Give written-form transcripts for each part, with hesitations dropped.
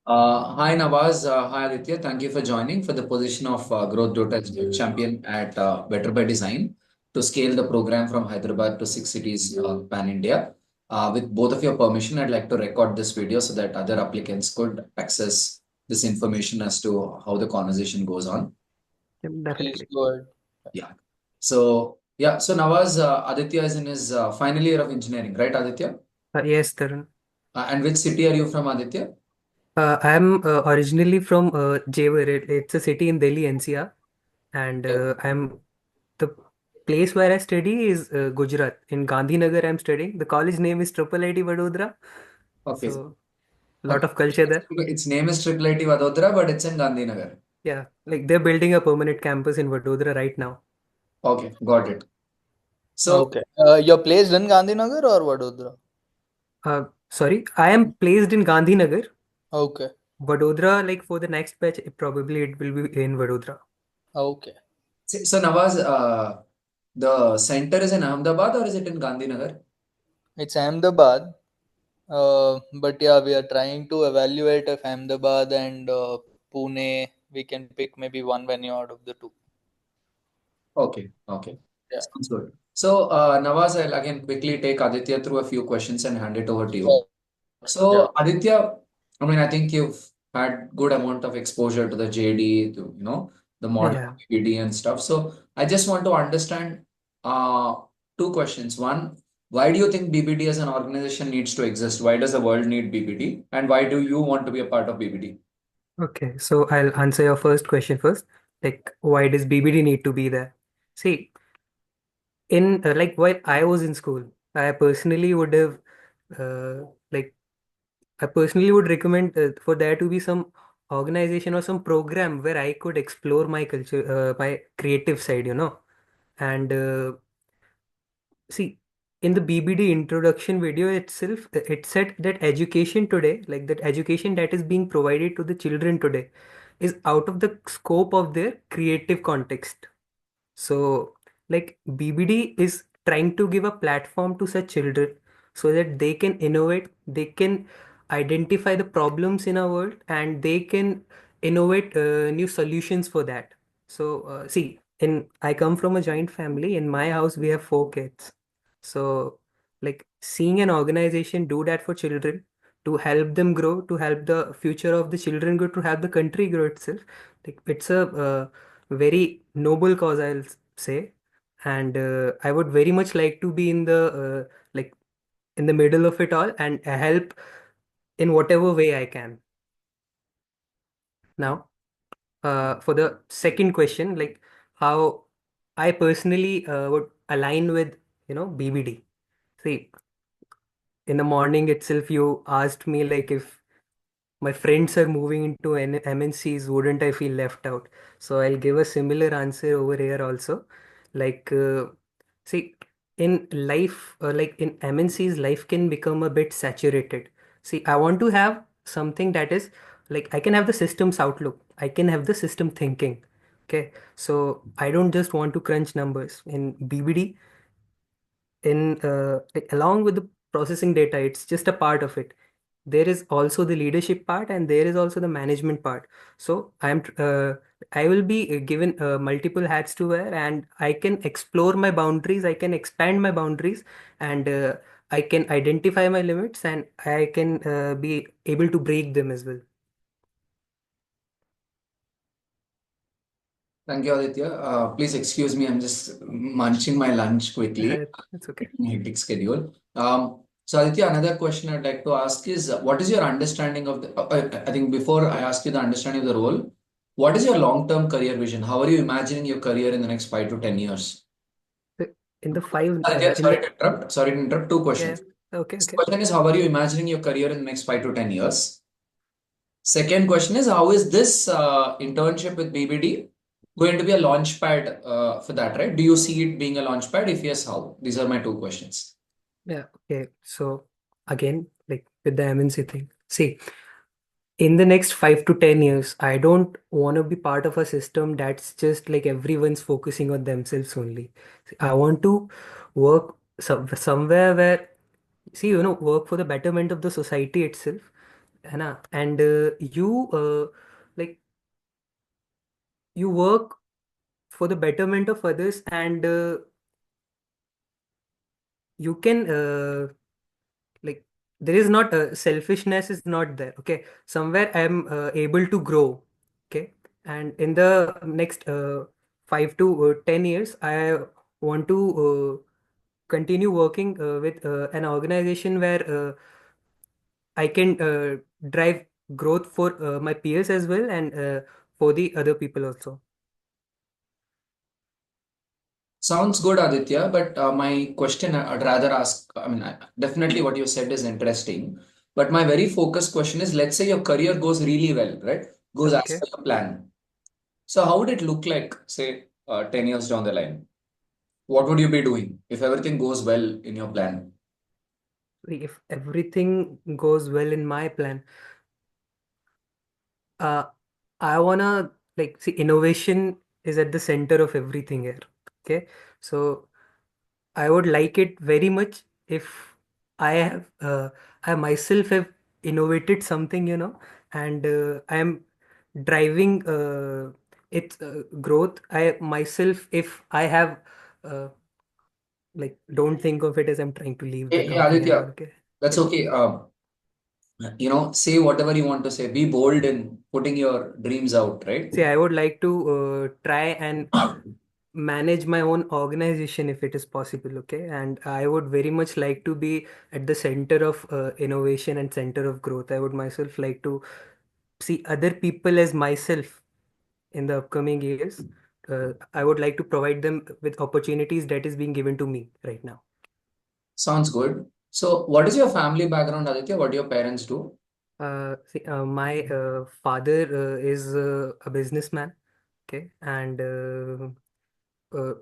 Hi Nawaz, hi Aditya. Thank you for joining for the position of Growth Data Champion at Better by Design to scale the program from Hyderabad to six cities pan India. With both of your permission, I'd like to record this video so that other applicants could access this information as to how the conversation goes on. Yep, Please definitely. go ahead. Yeah. So Nawaz, Aditya is in his final year of engineering, right, Aditya? Yes, Tarun. And which city are you from, Aditya? I'm originally from Jewar. It's a city in Delhi, NCR, and Okay. I'm the place where I study is Gujarat. In Gandhinagar, I'm studying. The college name is Triple IT Vadodara, Okay. so a lot Okay. of culture there. Its name is Triple IT Vadodara, but it's in Gandhinagar. Yeah, like they're building a permanent campus in Vadodara right now. Okay, got it. So, Okay. You're placed in Gandhinagar or Vadodara? Sorry, I am placed in Gandhinagar. Okay. Vadodara, like for the next batch, probably it will be in Vadodara. Okay. so Nawaz, the center is in Ahmedabad or is it in Gandhinagar? It's Ahmedabad. But yeah, we are trying to evaluate if Ahmedabad and Pune, we can pick maybe one venue out of the two. Okay, okay. Yeah. Sounds good. So, Nawaz, I'll again quickly take Aditya through a few questions and hand it over to you. Sure. Yeah. So, Aditya, I mean, I think you've had good amount of exposure to the JD, to, the model of Yeah. BBD and stuff. So, I just want to understand uh, two questions. One, why do you think BBD as an organization needs to exist? Why does the world need BBD? And why do you want to be a part of BBD? Okay, so I'll answer your first question first. Like, why does BBD need to be there? See, in like while I was in school, I personally would have like I personally would recommend for there to be some organization or some program where I could explore my culture, my creative side, and see, in the BBD introduction video itself, it said that education today, like that education that is being provided to the children today, is out of the scope of their creative context. So, like BBD is trying to give a platform to such children so that they can innovate, they can identify the problems in our world, and they can innovate new solutions for that. So, see, I come from a joint family. In my house, we have four kids. So, like seeing an organization do that for children to help them grow, to help the future of the children grow, to help the country grow itself, like it's a very noble cause, I'll say. And I would very much like to be in the like in the middle of it all and help in whatever way I can. Now, for the second question, like how I personally would align with, BBD. See, in the morning itself, you asked me like if my friends are moving into MNCs, wouldn't I feel left out? So I'll give a similar answer over here also. Like, see, in life, like in MNCs, life can become a bit saturated. See, I want to have something that is like I can have the system's outlook, I can have the system thinking. Okay, so I don't just want to crunch numbers in BBD. In like, along with the processing data, it's just a part of it. There is also the leadership part and there is also the management part. So I will be given multiple hats to wear, and I can explore my boundaries, I can expand my boundaries, and I can identify my limits, and I can be able to break them as well. Thank you, Aditya. Please excuse me, I'm just munching my lunch quickly. It's okay. Hectic schedule. So Aditya, another question I'd like to ask is, what is your understanding of the? I think before I ask you the understanding of the role, what is your long-term career vision? How are you imagining your career in the next 5 to 10 years? In the five Aditya, in sorry the to interrupt. Sorry to interrupt. Two Yeah, questions. okay, First okay. question is, how are you imagining your career in the next 5 to 10 years? Second question is, how is this internship with BBD going to be a launch pad for that, right? Do you see it being a launch pad? If yes, how? These are my two questions. Yeah, okay. So again, like with the MNC thing, see, in the next 5 to 10 years, I don't want to be part of a system that's just like everyone's focusing on themselves only. I want to work somewhere where, see, work for the betterment of the society itself. है ना? And you like you work for the betterment of others, and you can like there is not selfishness is not there. Okay, somewhere I am able to grow. Okay, and in the next 5 to 10 years, I want to continue working with an organization where I can drive growth for my peers as well, and for the other people also. Sounds good, Aditya, but my question I'd rather ask, I mean, definitely what you said is interesting, but my very focused question is, let's say your career goes really well, right? Goes as Okay. per your plan. So how would it look like, say, 10 years down the line? What would you be doing if everything goes well in your plan? If everything goes well in my plan, uh, I wanna see innovation is at the center of everything here. Okay, so I would like it very much if I have I myself have innovated something, and I am driving its growth. I myself, if I have don't think of it as I'm trying to leave the Hey, company and all. Aditya, Okay, that's yes. okay. Say whatever you want to say. Be bold in putting your dreams out, right? See, I would like to try and manage my own organization if it is possible, okay? And I would very much like to be at the center of innovation and center of growth. I would myself like to see other people as myself in the upcoming years. I would like to provide them with opportunities that is being given to me right now. Sounds good. So, what is your family background, Aditya? What do your parents do? My father is a businessman, okay, and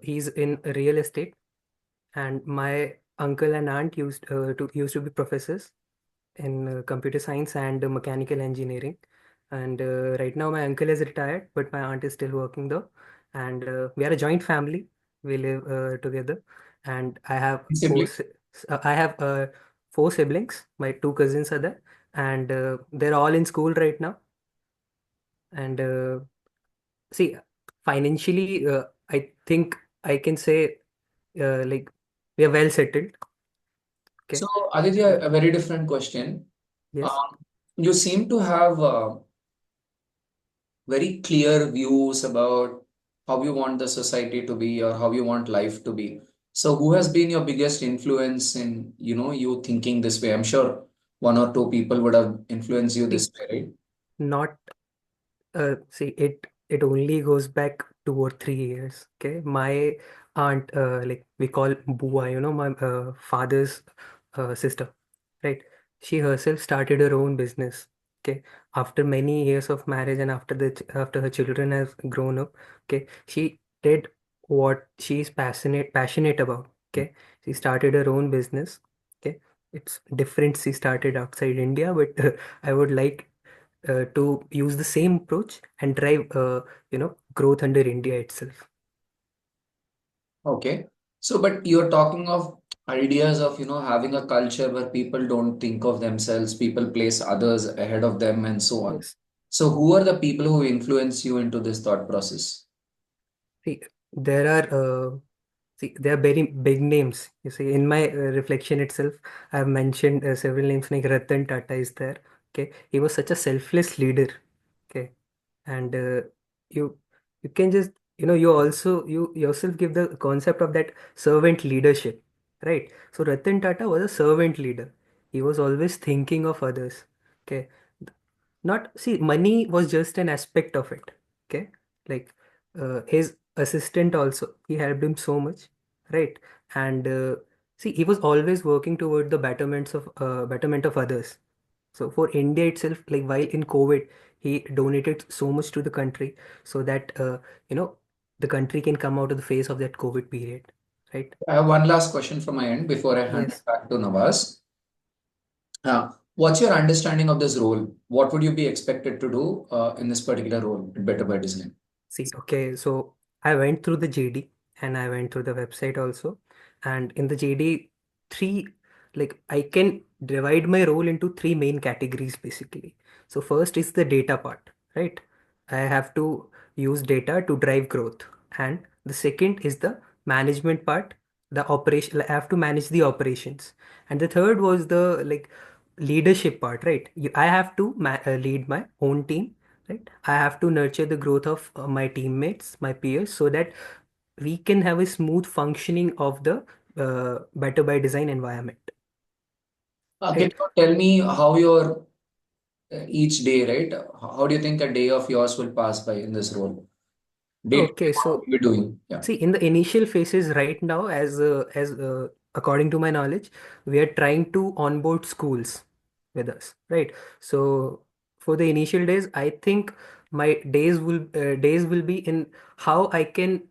he's in real estate, and my uncle and aunt used to be professors in computer science and mechanical engineering. And right now, my uncle is retired, but my aunt is still working though. And we are a joint family. We live together, and I have Siblings? I have 4 siblings. My 2 cousins are there, and they're all in school right now. And see, financially, I think I can say we are well settled. So, Okay. Aditya, a very different question. Yes. Um, you seem to have very clear views about how you want the society to be or how you want life to be. So, who has been your biggest influence in, you thinking this way? I'm sure one or two people would have influenced you this See, way, right? not it only goes back 2 or 3 years. Okay, my aunt, we call Bua, my father's sister, right? She herself started her own business. Okay, after many years of marriage and after her children have grown up, okay, she did what she's passionate about. Okay, she started her own business. Okay, it's different. She started outside India, but I would like to use the same approach and drive growth under India itself. Okay. So, but you're talking of ideas of, having a culture where people don't think of themselves, people place others ahead of them, and so on. Yes. So, who are the people who influence you into this thought process? See, there are there are very big names. You see, in my reflection itself, I have mentioned several names like Ratan Tata is there. Okay, he was such a selfless leader. Okay, and you you can just you yourself give the concept of that servant leadership, right? So Ratan Tata was a servant leader. He was always thinking of others. Okay, not see money was just an aspect of it. Okay, like his assistant also, he helped him so much, right? And see, he was always working toward the betterment of others. So for India itself, like while in COVID, he donated so much to the country so that you know the country can come out of the phase of that COVID period, right? I have one last question from my end before I hand it Yes. back to Nawaz. What's your understanding of this role? What would you be expected to do in this particular role at Better by Design? See, okay, so I went through the JD and I went through the website also, and in the JD three, like I can divide my role into three main categories basically. So first is the data part, right? I have to use data to drive growth. And the second is the management part, the operation. I have to manage the operations. And the third was the like leadership part, right? I have to lead my own team, right? I have to nurture the growth of my teammates, my peers, so that we can have a smooth functioning of the better by design environment, Can right? you tell me how your each day, right? How do you think a day of yours will pass by in this role? Day to day, Okay, what will so you be doing? Yeah. see, in the initial phases right now, as according to my knowledge, we are trying to onboard schools with us, right? So for the initial days, I think my days will be in how I can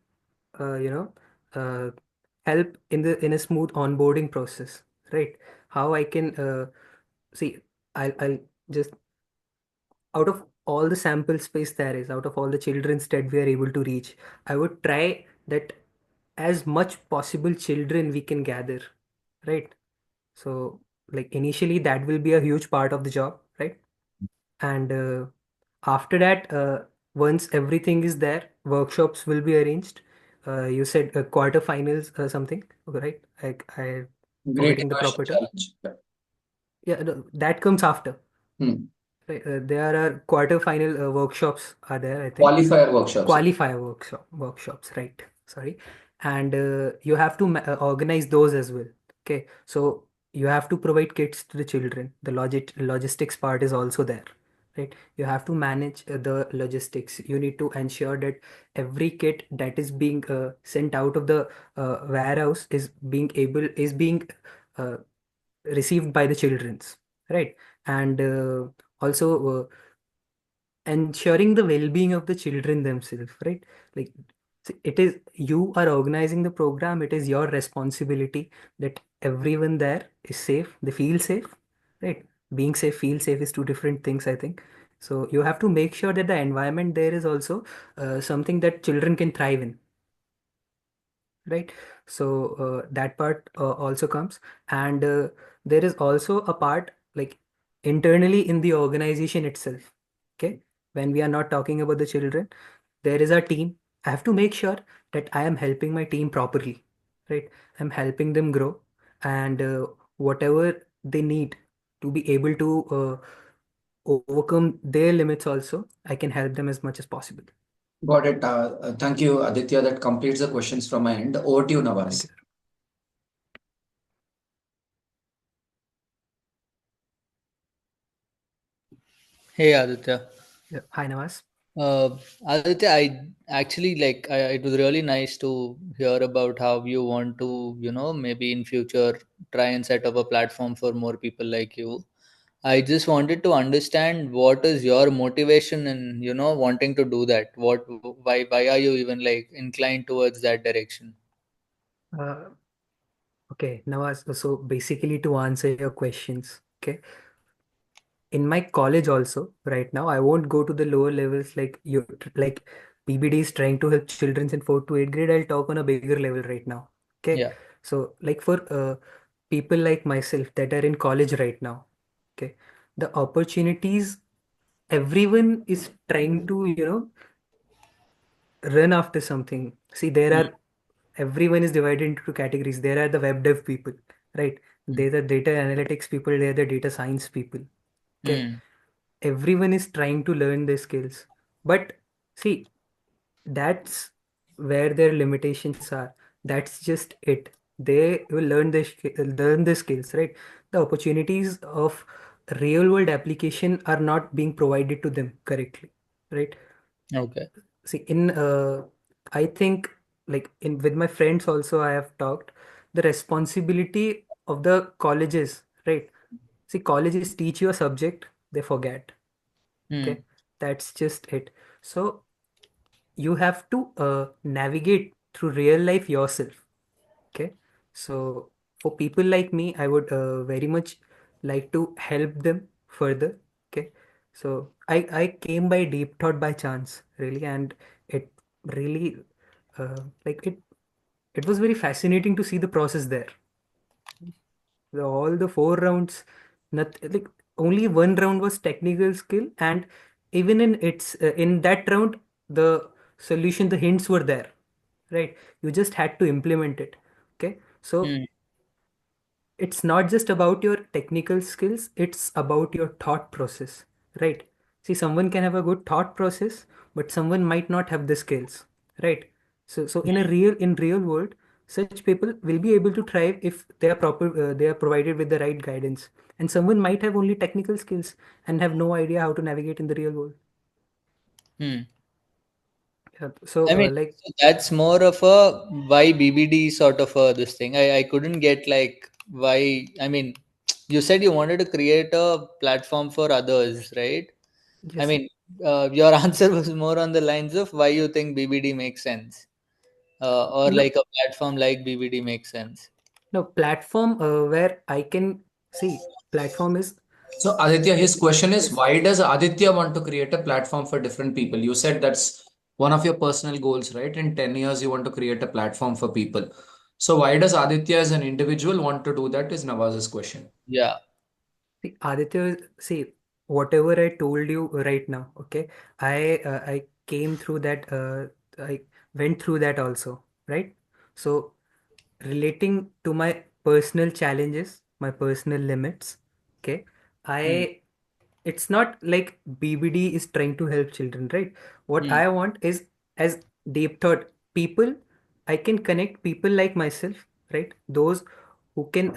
you know uh, help in the in a smooth onboarding process, right? How I can see, I'll just out of all the sample space there is, out of all the children's that we are able to reach, I would try that as much possible children we can gather, right? So like initially that will be a huge part of the job, right? And after that, once everything is there, workshops will be arranged. You said quarterfinals or something, right? I Great forgetting the innovation proper term. challenge. Yeah. Yeah, no, that comes after. Hmm. Right, there are quarter-final workshops are there, I think. Qualifier workshops. Qualifier workshops, right? Sorry. And you have to organize those as well. Okay, so you have to provide kits to the children. The logistics part is also there, right? You have to manage the logistics. You need to ensure that every kit that is being sent out of the warehouse is being uh, received by the children's, right? And also ensuring the well-being of the children themselves, right? Like it is you are organizing the program, it is your responsibility that everyone there is safe, they feel safe, right? Being safe, feel safe is two different things, I think. So you have to make sure that the environment there is also something that children can thrive in, right? So that part also comes. And there is also a part like internally in the organization itself, okay? When we are not talking about the children, there is a team. I have to make sure that I am helping my team properly, right? I'm helping them grow, and whatever they need to be able to overcome their limits also, I can help them as much as possible. Got it. Thank you, Aditya. That completes the questions from my end. Over to you, Thank Nawaz. you. Hey Aditya. Yeah. Hi, Nawaz. Aditya, it was really nice to hear about how you want to, maybe in future try and set up a platform for more people like you. I just wanted to understand what is your motivation in, wanting to do that. Why are you even like inclined towards that direction? Uh, Okay, now so basically to answer your questions, okay, in my college also right now I won't go to the lower levels like you like BBD is trying to help children in 4th to 8th grade. I'll talk on a bigger level right now. Okay, Yeah. so like for people like myself that are in college right now, okay, the opportunities, everyone is trying to run after something. See, there Mm, are everyone is divided into two categories. There are the web dev people, right? mm, They're the data analytics people, they're the data science people. Okay. mm. Everyone is trying to learn their skills. But see, that's where their limitations are. That's just it. They will learn the skills, right? The opportunities of real world application are not being provided to them correctly, right? Okay. See, in I think like in with my friends also I have talked the responsibility of the colleges, right? See, colleges teach you a subject, they forget. Mm, Okay, that's just it. So you have to navigate through real life yourself. Okay, so for people like me, I would very much like to help them further. Okay, so I came by deep thought by chance, really, and it really like it was very fascinating to see the process there. All the 4 rounds, not like only one round was technical skill, and even in that round, the solution, the hints were there, right? You just had to implement it. Okay, so Hmm. it's not just about your technical skills, it's about your thought process, right? See, someone can have a good thought process, but someone might not have the skills, right? So in real world, such people will be able to thrive if they are provided with the right guidance. And someone might have only technical skills and have no idea how to navigate in the real world. Hmm. Yeah, so I mean, like, so that's more of a why BBD sort of a this thing. I couldn't get like why. I mean, you said you wanted to create a platform for others, right? I yes. mean, your answer was more on the lines of why you think BBD makes sense, or No, like a platform like BBD makes sense. no platform where I can see platform is So Aditya, his question is, yes. why does Aditya want to create a platform for different people? You said that's one of your personal goals, right? In 10 years, you want to create a platform for people. So why does Aditya as an individual want to do that is Nawaz's question. Yeah. See, Aditya, see, whatever I told you right now, okay, I came through that, I went through that also, right? So relating to my personal challenges, my personal limits, okay, Hmm. I it's not like BBD is trying to help children, right? What Hmm. I want is, as deep thought people, I can connect people like myself, right? Those who can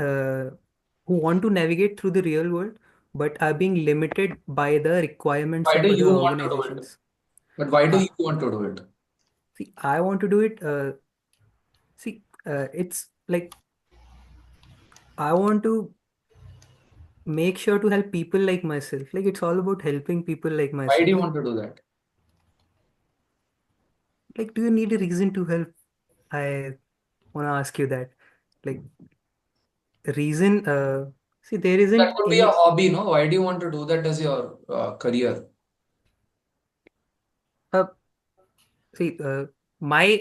who want to navigate through the real world but are being limited by the requirements Why of do other you want to do it? organizations. But why do Uh, you want to do it? see, I want to do it. It's like I want to make sure to help people like myself. Like it's all about helping people like Why do you myself. want to do that? Like, do you need a reason to help? I want to ask you that. Like, reason, see, there That isn't could be a any. hobby, no? Why do you want to do that as your career? Uh, see, my,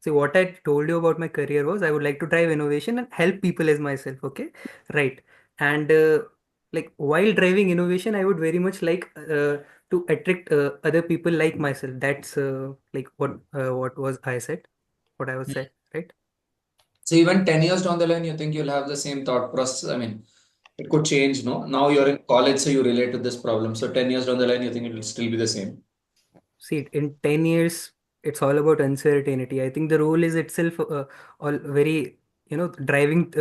see, what I told you about my career was I would like to drive innovation and help people as myself. Okay. Right. And, like, while driving innovation, I would very much like to attract other people like myself. That's like what was I said, what I was said, right? So even 10 years down the line, you think you'll have the same thought process? I mean, it could change, no? Now you're in college, so you relate to this problem. So 10 years down the line, you think it will still be the same. See, in 10 years, it's all about uncertainty. I think the role is itself all very, driving,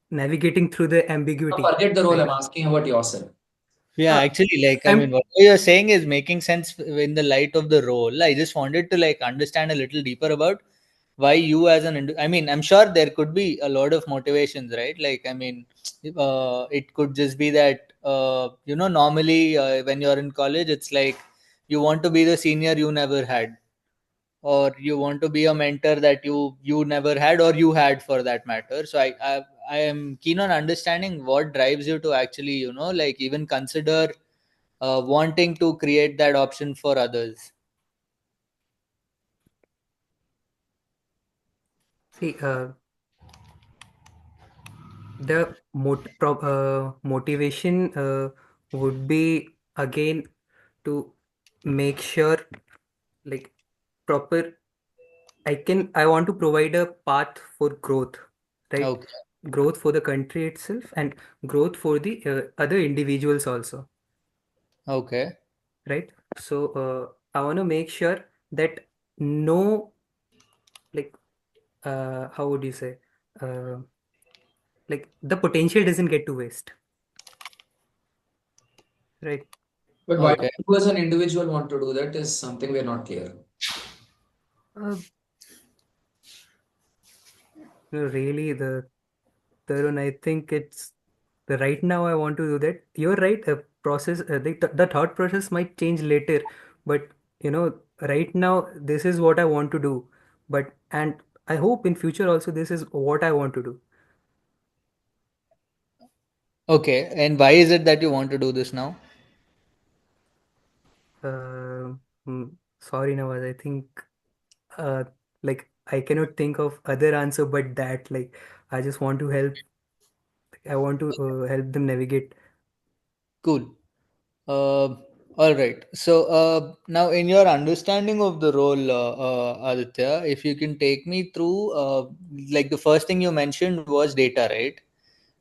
navigating through the So ambiguity, forget the role, I'm right? asking about yourself. Yeah, Uh, actually, like, I mean, I'm, what you're saying is making sense in the light of the role. I just wanted to like understand a little deeper about why you as an I mean, I'm sure there could be a lot of motivations, right? Like, I mean, it could just be that, normally when you're in college, it's like you want to be the senior you never had, or you want to be a mentor that you never had, or you had for that matter. So I am keen on understanding what drives you to actually, like even consider wanting to create that option for others. see, motivation would be again to make sure, like, proper. I want to provide a path for growth, right? Okay. Growth for the country itself and growth for the other individuals also, Okay. right? So I want to make sure that no, like, how would you say, uh, like the potential doesn't get to waste, right? But why Okay. you as an individual want to do that is something we're not clear. Uh, really, the Tarun, I think it's the right now I want to do that. You're right. The thought process might change later, but right now this is what I want to do. But and I hope in future also this is what I want to do. Okay. And why is it that you want to do this now? Uh, Sorry, Nawaz. I think uh, like I cannot think of other answer but that. Like I just want to help I want to help them navigate. Cool. Uh, all right. So now, in your understanding of the role, Aditya, if you can take me through, like the first thing you mentioned was data, right? Yeah.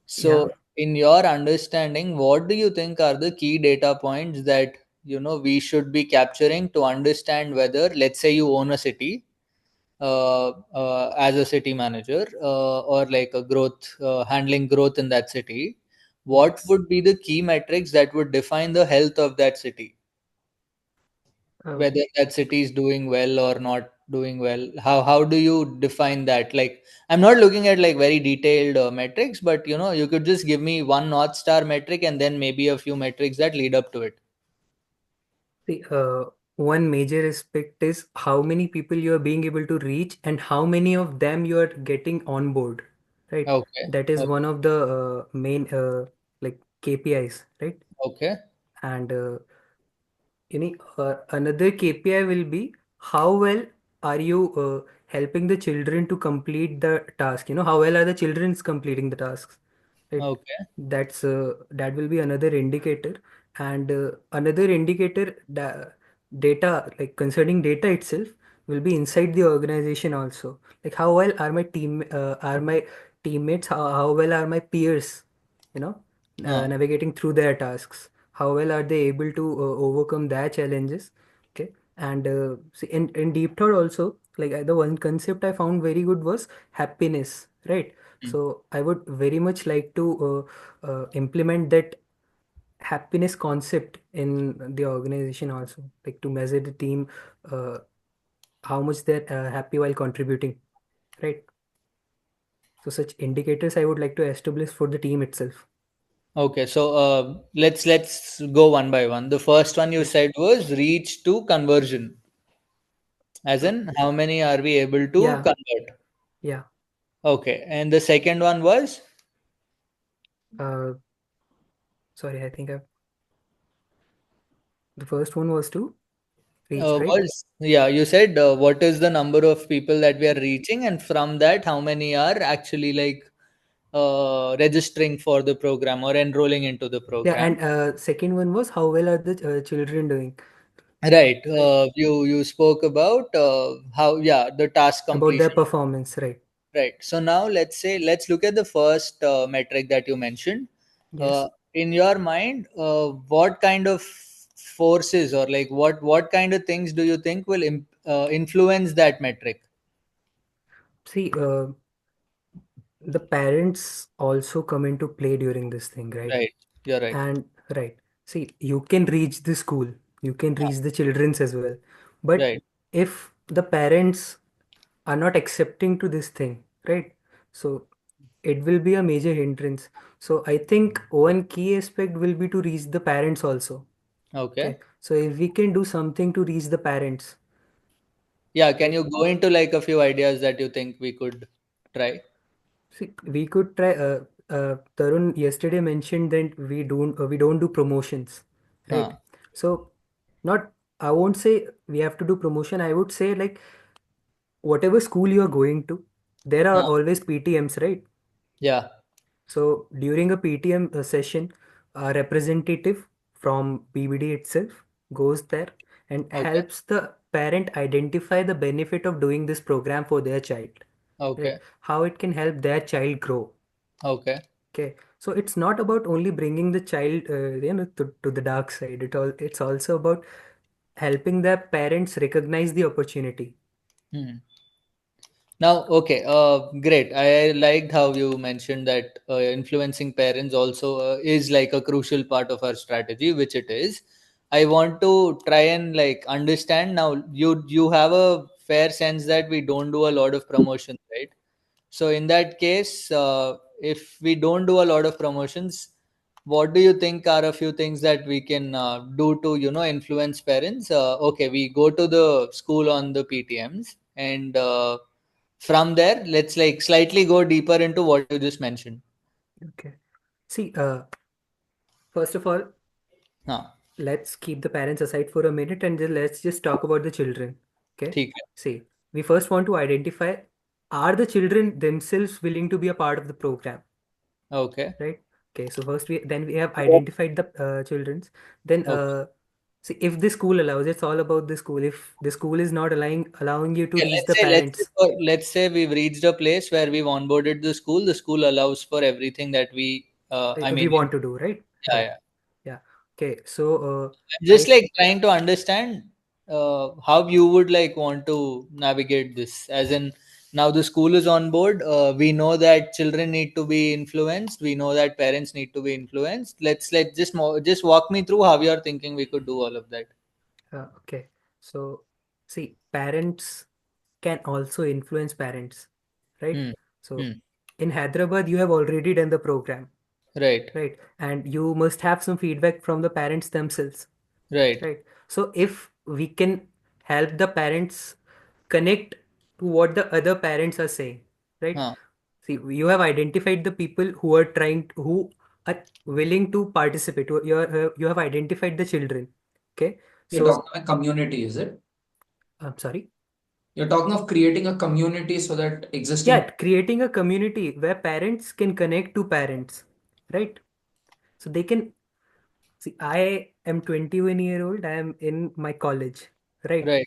So, in your understanding, what do you think are the key data points that we should be capturing to understand whether, let's say, you own a city as a city manager or like a growth handling growth in that city, what Yes. would be the key metrics that would define the health of that city, Uh, whether that city is doing well or not doing well? How do you define that? Like, I'm not looking at like very detailed metrics, but you could just give me one north star metric and then maybe a few metrics that lead up to it. See, one major aspect is how many people you are being able to reach and how many of them you are getting on board, right? Okay. That is one Okay. of the main like KPIs, right? Okay. And another KPI will be how well are you helping the children to complete the task? How well are the children completing the tasks? Right. Okay. That will be another indicator, and another indicator data like concerning data itself will be inside the organization also. Like how well are my teammates? How well are my peers? You know, Huh. navigating through their tasks. How well are they able to overcome their challenges? Okay, and see, in deep thought also, like the one concept I found very good was happiness, right? Hmm. So I would very much like to implement that happiness concept in the organization also, like to measure the team, uh, how much they're happy while contributing, right? So such indicators I would like to establish for the team itself. Okay, so let's go one by one. The first one you Yeah, said was reach to conversion, as uh, in how many are we able to yeah, convert? yeah. Okay, and the second one was Uh, Sorry, I think the first one was to reach, right? yeah, you said what is the number of people that we are reaching, and from that, how many are actually like registering for the program or enrolling into the Yeah, program? and second one was how well are the children doing, Right. right? You spoke about how, yeah, the task About their completion. performance, right? Right. So now let's look at the first metric that you mentioned. Yes. In your mind, what kind of forces or like what kind of things do you think will influence that metric? See, the parents also come into play during this thing, right? Right. You're right. And right, see, you can reach the school, you can Ah, reach the children's as well, but right. if the parents are not accepting to this thing, right? So it will be a major hindrance. So I think one key aspect will be to reach the parents also. Okay. Okay, so if we can do something to reach the parents, Yeah. Can okay. you go into like a few ideas that you think we could try? See, we could try. Tarun yesterday mentioned that we don't do promotions, right? Huh. So, not I won't say we have to do promotion. I would say like whatever school you are going to, there are Huh. always PTMs, right? Yeah. So during a PTM session, a representative from BBD itself goes there and Okay. helps the parent identify the benefit of doing this program for their child, right? Okay. How it can help their child grow. Okay. Okay, so it's not about only bringing the child, to the dark side. It's also about helping the parents recognize the opportunity. Hmm. Now, okay, great. I liked how you mentioned that influencing parents also is like a crucial part of our strategy, which it is. I want to try and like understand now. You have a fair sense that we don't do a lot of promotions, right? So in that case, if we don't do a lot of promotions, what do you think are a few things that we can do to influence parents? Okay, we go to the school on the PTMs, and from there, let's like slightly go deeper into what you just mentioned. Okay. See, first of all, हाँ, let's keep the parents aside for a minute and then let's just talk about the children. Okay. ठीक है. See, we first want to identify, are the children themselves willing to be a part of the program? Okay. right? Okay, so first we have identified the children's. Then Okay. see, if the school allows, it's all about the school. If the school is not allowing you to Okay, reach the let's say parents, let's say we've reached a place where we've onboarded the school. The school allows for everything that we. I we mean, want to do, right? yeah, Right. yeah. Yeah. Okay. So I'm just I like trying to understand how you would like want to navigate this. As in, now the school is on board. We know that children need to be influenced. We know that parents need to be influenced. Let's just walk me through how you're thinking we could do all of that. okay. So see, parents can also influence parents, right? Hmm. So Hmm. in Hyderabad, you have already done the program, Right. right? And you must have some feedback from the parents themselves, Right. right? So if we can help the parents connect to what the other parents are saying, right? Huh. See, you have identified the people who are willing to participate. You have identified the children. Okay, You're so talking about community, is it? I'm sorry. You're talking of creating a community so that existing. Yeah, creating a community where parents can connect to parents, right? So they can see. I am 21-year old. I am in my college, right? Right.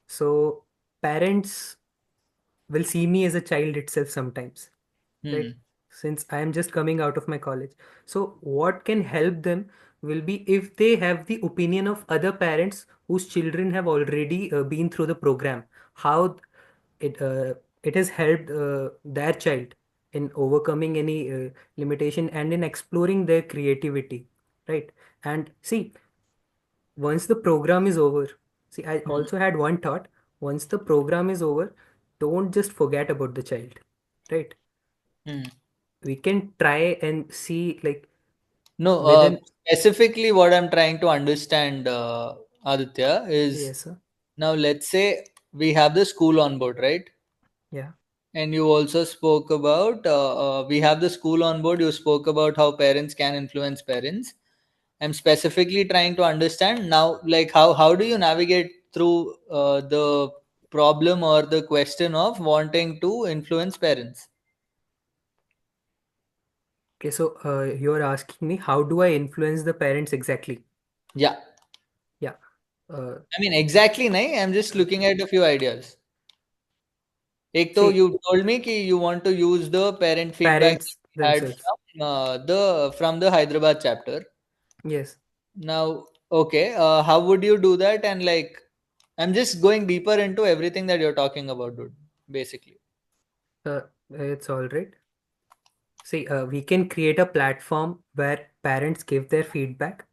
So parents will see me as a child itself sometimes, right? Hmm. Since I am just coming out of my college. So, what can help them will be if they have the opinion of other parents whose children have already been through the program, how it it has helped their child in overcoming any limitation and in exploring their creativity, right? And see, once the program is over, see, I Hmm. also had one thought. Once the program is over, don't just forget about the child, right? Hmm. We can try and see, like, No, within. specifically what I'm trying to understand, Aditya, is Yes, sir. now let's say we have the school on board, right? Yeah. And you also spoke about we have the school on board. You spoke about how parents can influence parents. I'm specifically trying to understand now, like how do you navigate through the problem or the question of wanting to influence parents? Okay, so you're asking me how do I influence the parents exactly? Yeah, Yeah. uh, I mean exactly. Nahi, I'm just looking at a few ideas. एक तो See, you told me कि you want to use the parent feedback that parents we had themselves. from the Hyderabad chapter. Yes. Now, okay, how would you do that? And like, I'm just going deeper into everything that you're talking about, dude. Basically, It's all right. See, we can create a platform where parents give their feedback.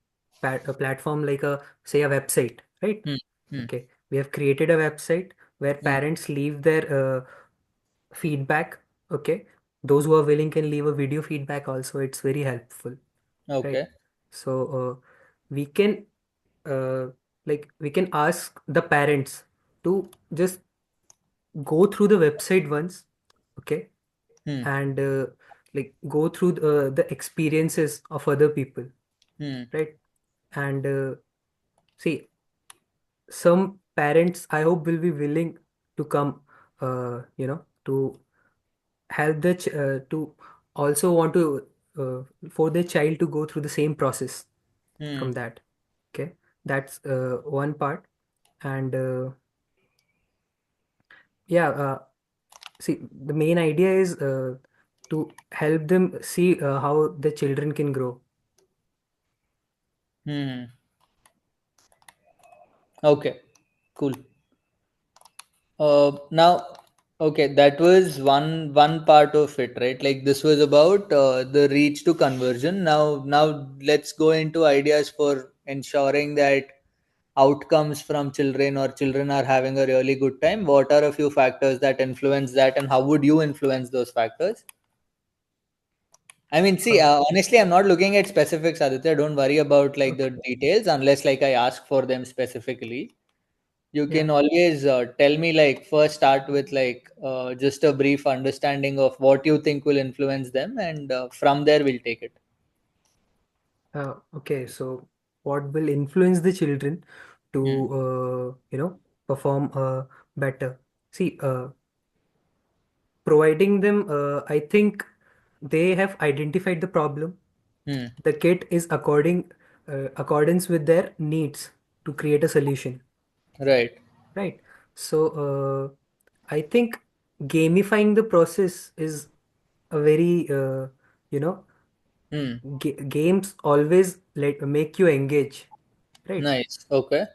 A platform like say a website, right? hmm, hmm, Okay, we have created a website where hmm. parents leave their feedback. Okay, those who are willing can leave a video feedback also. It's very helpful, right? Okay. So we can we can ask the parents to just go through the website once, okay, Hmm, and like go through the experiences of other people, hmm, right? And see, some parents I hope will be willing to come, to help to also want to for their child to go through the same process hmm, from that. Okay, that's one part. And yeah, see, the main idea is to help them see how the children can grow. hmm. Okay. Cool. Now, okay, that was one part of it, right? Like this was about the reach to conversion. Now let's go into ideas for ensuring that outcomes from children or children are having a really good time. What are a few factors that influence that, and how would you influence those factors? I mean, see, Uh, honestly, I'm not looking at specifics, Aditya. Don't worry about like the okay, details unless like I ask for them specifically. You yeah. can always tell me like first start with like just a brief understanding of what you think will influence them, and from there we'll take it. Okay, so what will influence the children to Hmm. perform better? See, providing them, I think they have identified the problem. Hmm. The kit is accordance with their needs to create a solution, Right. right? So I think gamifying the process is a very you know Hmm. games always make you engage, right? Nice. Okay.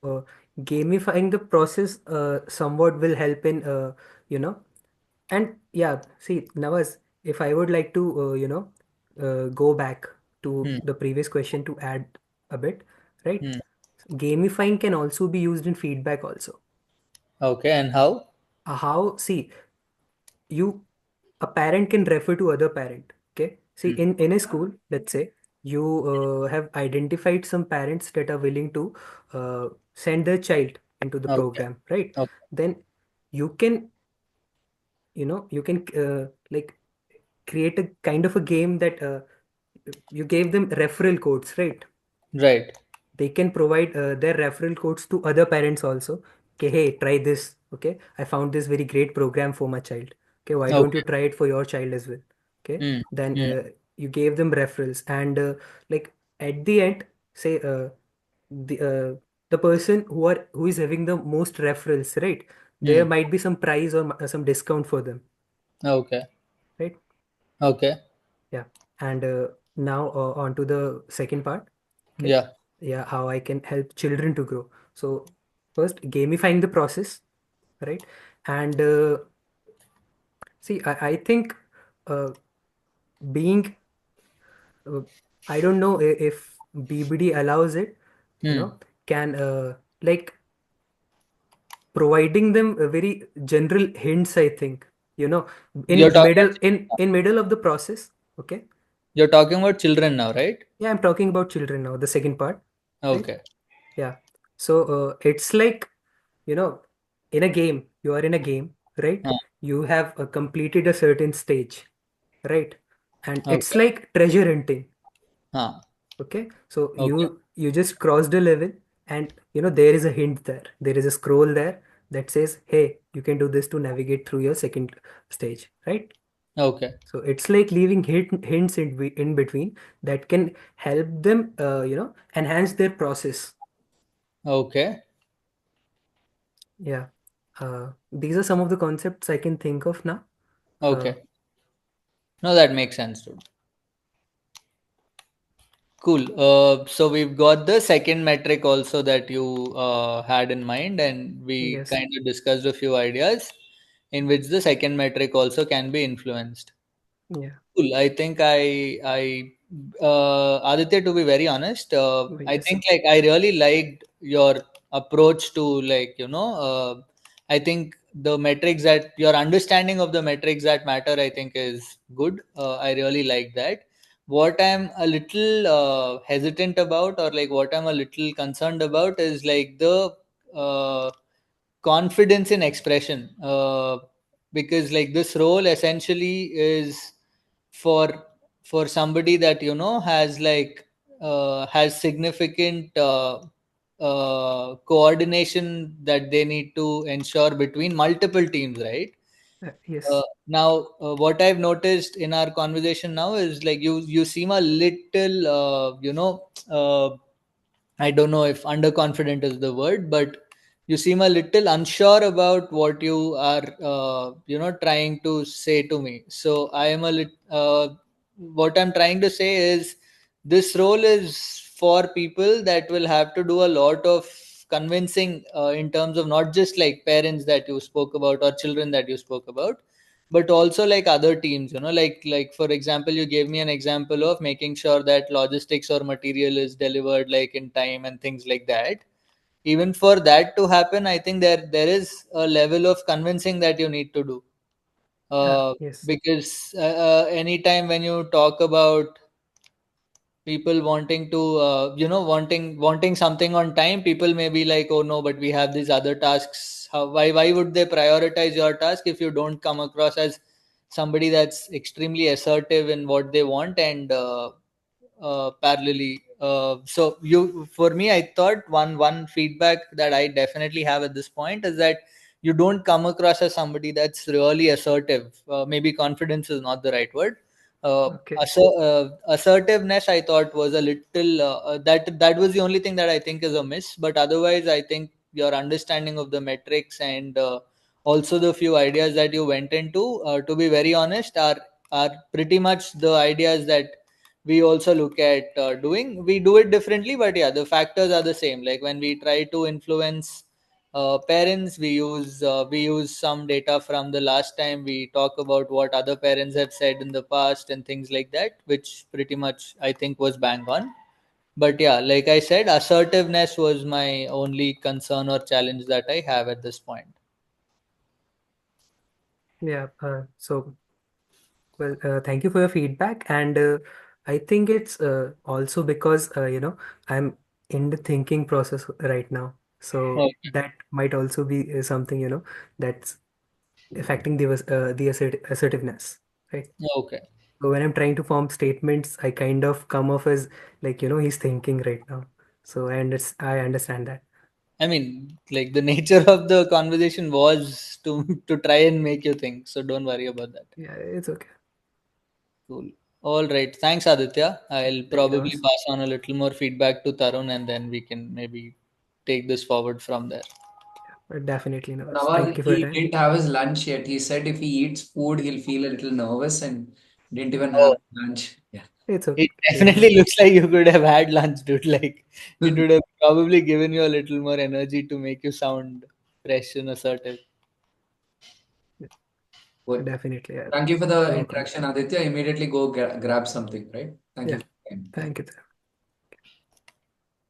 So gamifying the process somewhat will help in you know and yeah, see, Nawaz, if I would like to go back to Hmm. the previous question to add a bit, right? Hmm. Gamifying can also be used in feedback also. Okay. And how? How, see, you a parent can refer to other parent. Okay, see, Hmm. in a school, let's say you have identified some parents that are willing to send their child into the Okay. program, right? Okay. Then you can you can like create a kind of a game that you gave them referral codes, right? Right. They can provide their referral codes to other parents also. Okay, hey, try this. Okay, I found this very great program for my child. Okay, why don't you Okay. try it for your child as well? Okay, Hmm. then Hmm. you gave them referrals, and like at the end, say the person who is having the most referrals, right? There Hmm. might be some prize or some discount for them, Okay. right? Okay. Yeah. And now on to the second part. Okay. Yeah. Yeah, how I can help children to grow. So first, gamifying the process, right? And see, I think uh, being, uh, I don't know if BBD allows it, you Hmm. know, can like providing them a very general hints, I think, you know, You're talking about in middle of the process. Okay. you're talking about children now, right? Yeah, I'm talking about children now, the second part, right? Okay. Yeah. So it's like, you know, in a game, you are in a game, right? Huh. You have completed a certain stage, right? And it's Okay. like treasure hunting. Huh. Okay. So Okay. you just crossed a level, and there is a hint there. There is a scroll there that says, hey, you can do this to navigate through your second stage, right? Okay. So it's like leaving hints in between that can help them, enhance their process. Okay. Yeah. These are some of the concepts I can think of now. Uh, Okay. No, that makes sense, dude. Cool. So we've got the second metric also that you had in mind, and we yes. kind of discussed a few ideas in which the second metric also can be influenced. Yeah. Cool. I think Aditya, to be very honest, I Yes. think like I really liked your approach to I think the metrics that your understanding of the metrics that matter, I think is good. I really like that. What I'm a little hesitant about, or like what I'm a little concerned about, is like the uh, confidence in expression, because like this role essentially is for somebody that has like has significant coordination that they need to ensure between multiple teams, right? Yes. What I've noticed in our conversation now is like you seem a little I don't know if underconfident is the word, but you seem a little unsure about what you are, trying to say to me. So I am a little. What I'm trying to say is, this role is for people that will have to do a lot of convincing in terms of not just like parents that you spoke about or children that you spoke about, but also like other teams, like for example, you gave me an example of making sure that logistics or material is delivered like in time and things like that. Even for that to happen, I think there is a level of convincing that you need to do, Yes. because anytime when you talk about people wanting to wanting something on time, people may be like, oh no, but we have these other tasks. Why would they prioritize your task if you don't come across as somebody that's extremely assertive in what they want, and parallelly, so you for me, I thought one feedback that I definitely have at this point is that you don't come across as somebody that's really assertive. Maybe confidence is not the right word, Okay. Assertiveness, I thought, was a little that was the only thing that I think is a miss. But otherwise, I think your understanding of the metrics and also the few ideas that you went into, to be very honest, are pretty much the ideas that we also look at doing. We do it differently, but yeah, the factors are the same. Like when we try to influence parents, we use some data from the last time, we talk about what other parents have said in the past and things like that, which pretty much I think was bang on. But yeah, like I said, assertiveness was my only concern or challenge that I have at this point. Yeah. So, well, thank you for your feedback. And I think it's also because, I'm in the thinking process right now. So Okay. that might also be something, that's affecting the assertiveness, right? Okay. So when I'm trying to form statements, I kind of come off as like, he's thinking right now. So I understand that. I mean, like the nature of the conversation was to try and make you think, so don't worry about that. Yeah, it's okay. Cool. All right. Thanks, Aditya. I'll Thank you, probably Navas. pass on a little more feedback to Tarun and then we can maybe take this forward from there. Definitely, Navas. Thank Nawaz, you for your he time. didn't have his lunch yet. He said if he eats food, he'll feel a little nervous and didn't even have Oh, lunch. Yeah. It's it okay. definitely looks like you could have had lunch, dude. Like it would have probably given you a little more energy to make you sound fresh and assertive. Good. Definitely. Yeah. Thank you for the We'll work on it. interaction, Aditya. Immediately go grab something, right? Thank you Yeah. for your time. Yeah. Thank you.